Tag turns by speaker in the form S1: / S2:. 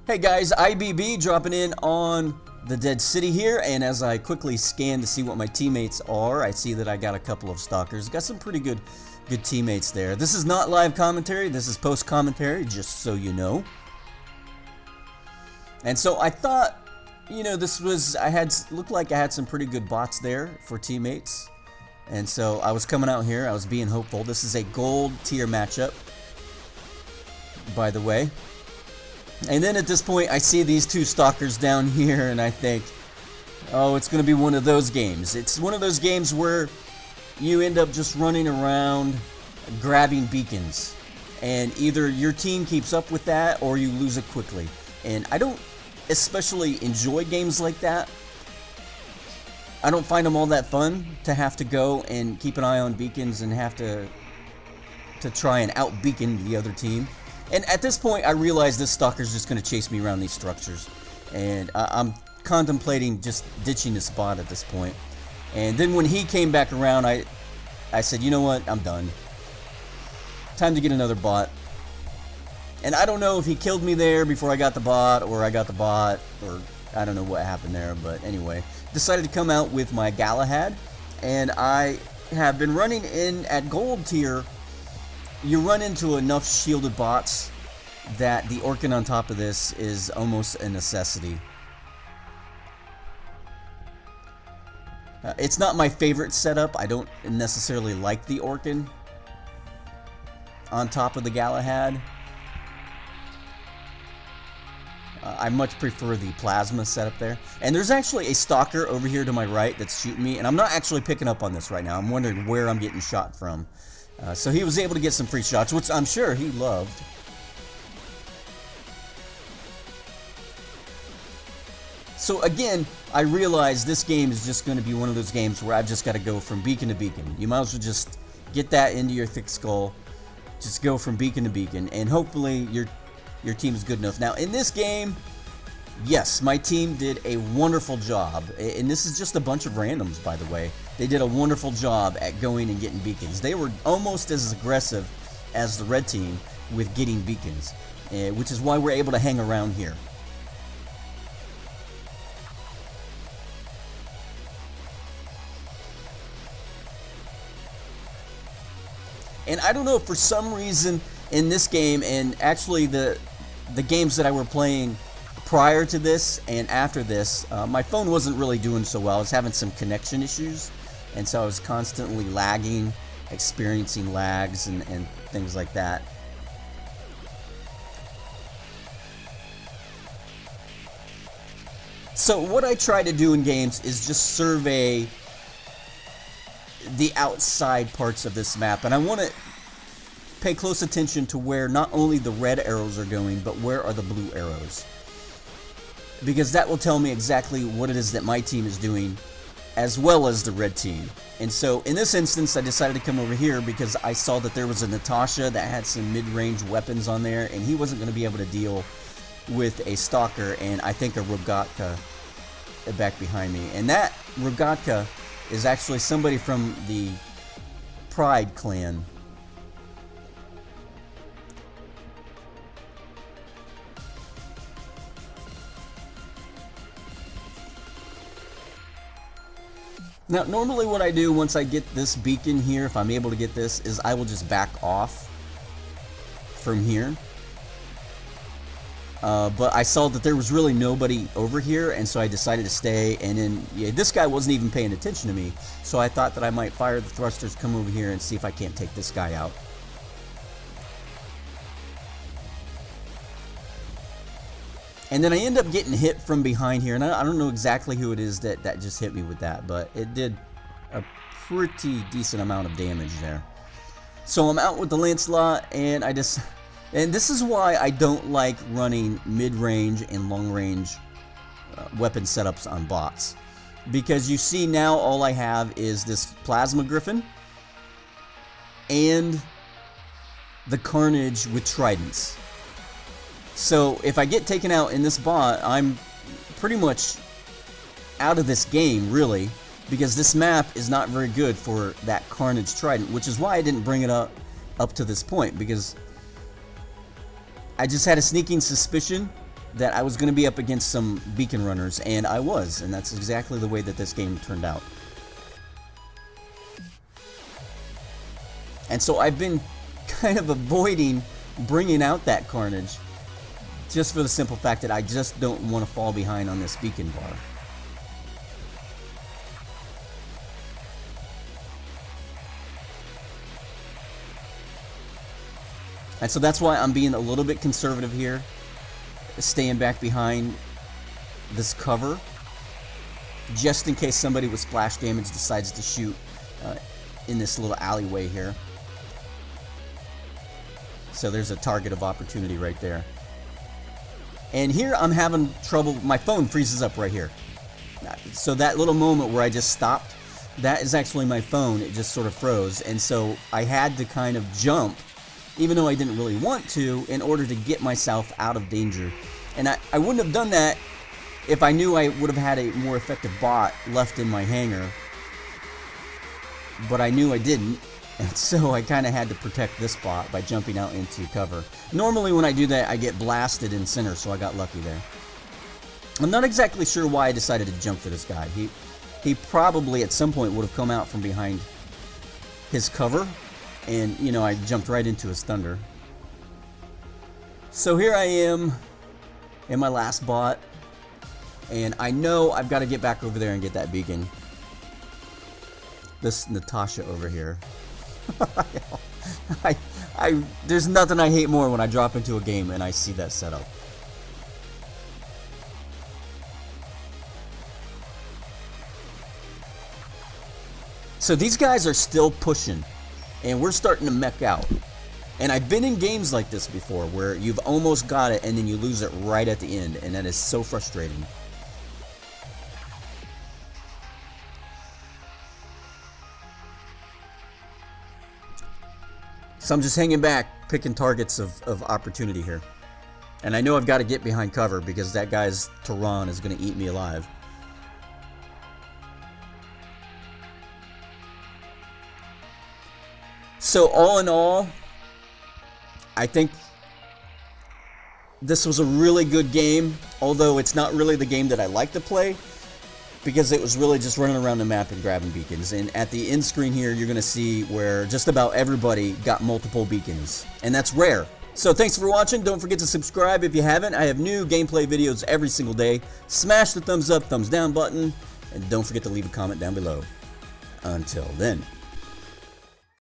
S1: Hey guys, I.B.B dropping in on the Dead City here, and as I quickly scan to see what my teammates are, I see that I got a couple of stalkers. Got some pretty good teammates there. This is not live commentary, this is post commentary, just so you know. And so I thought, you know, looked like I had some pretty good bots there for teammates. And so I was coming out here, I was being hopeful. This is a gold tier matchup, by the way. And then at this point, I see these two stalkers down here, and I think, oh, it's going to be one of those games. It's one of those games where you end up just running around grabbing beacons. And either your team keeps up with that, or you lose it quickly. And I don't especially enjoy games like that. I don't find them all that fun to have to go and keep an eye on beacons and have to try and out-beacon the other team. And at this point, I realize this stalker's just going to chase me around these structures. And I'm contemplating just ditching the spot at this point. And then when he came back around, I said, you know what, I'm done. Time to get another bot. And I don't know if he killed me there before I got the bot, or I got the bot, or I don't know what happened there. But anyway, decided to come out with my Galahad. And I have been running in at gold tier. You run into enough shielded bots that the Orkin on top of this is almost a necessity. It's not my favorite setup. I don't necessarily like the Orkin on top of the Galahad. I much prefer the plasma setup there. And there's actually a stalker over here to my right that's shooting me, and I'm not actually picking up on this right now. I'm wondering where I'm getting shot from. So he was able to get some free shots, which I'm sure he loved. So again, I realize this game is just going to be one of those games where I've just got to go from beacon to beacon. You might as well just get that into your thick skull. Just go from beacon to beacon, and hopefully your team is good enough. Now, in this game, yes, my team did a wonderful job. And this is just a bunch of randoms, by the way. They did a wonderful job at going and getting beacons. They were almost as aggressive as the red team with getting beacons, which is why we're able to hang around here. And I don't know, for some reason in this game, and actually the games that I were playing prior to this and after this, my phone wasn't really doing so well. I was having some connection issues, and so I was constantly lagging, experiencing lags and things like that. So what I try to do in games is just survey the outside parts of this map, and I want to pay close attention to where not only the red arrows are going, but where are the blue arrows. Because that will tell me exactly what it is that my team is doing, as well as the red team. And so in this instance, I decided to come over here because I saw that there was a Natasha that had some mid-range weapons on there, and he wasn't going to be able to deal with a Stalker, and I think a Rogatka back behind me. And that Rogatka is actually somebody from the Pride clan. Now, normally what I do once I get this beacon here, if I'm able to get this, is I will just back off from here. But I saw that there was really nobody over here, and so I decided to stay. And then, yeah, this guy wasn't even paying attention to me, so I thought that I might fire the thrusters, come over here, and see if I can't take this guy out. And then I end up getting hit from behind here, and I don't know exactly who it is that just hit me with that, but it did a pretty decent amount of damage there. So I'm out with the Lancelot, and and this is why I don't like running mid-range and long-range weapon setups on bots. Because you see now all I have is this Plasma Griffin and the Carnage with Tridents. So if I get taken out in this bot, I'm pretty much out of this game, really, because this map is not very good for that Carnage Trident, which is why I didn't bring it up to this point, because I just had a sneaking suspicion that I was going to be up against some beacon runners, and I was, and that's exactly the way that this game turned out. And so I've been kind of avoiding bringing out that carnage, just for the simple fact that I just don't want to fall behind on this beacon bar. And so that's why I'm being a little bit conservative here, staying back behind this cover, just in case somebody with splash damage decides to shoot in this little alleyway here. So there's a target of opportunity right there. And here I'm having trouble, my phone freezes up right here. So that little moment where I just stopped, that is actually my phone, it just sort of froze. And so I had to kind of jump, even though I didn't really want to, in order to get myself out of danger. And I wouldn't have done that if I knew I would have had a more effective bot left in my hangar. But I knew I didn't, and so I kind of had to protect this bot by jumping out into cover. Normally when I do that, I get blasted in center, so I got lucky there. I'm not exactly sure why I decided to jump for this guy. He probably at some point would have come out from behind his cover, and, you know, I jumped right into his thunder. So here I am in my last bot, and I know I've got to get back over there and get that beacon. This Natasha over here. There's nothing I hate more when I drop into a game and I see that setup. So these guys are still pushing, and we're starting to mech out. And I've been in games like this before where you've almost got it and then you lose it right at the end, and that is so frustrating. So I'm just hanging back, picking targets of opportunity here. And I know I've got to get behind cover because that guy's Tehran is going to eat me alive. So all in all, I think this was a really good game, although it's not really the game that I like to play, because it was really just running around the map and grabbing beacons. And at the end screen here, you're going to see where just about everybody got multiple beacons, and that's rare. So thanks for watching. Don't forget to subscribe if you haven't. I have new gameplay videos every single day. Smash the thumbs up, thumbs down button, and don't forget to leave a comment down below. Until then.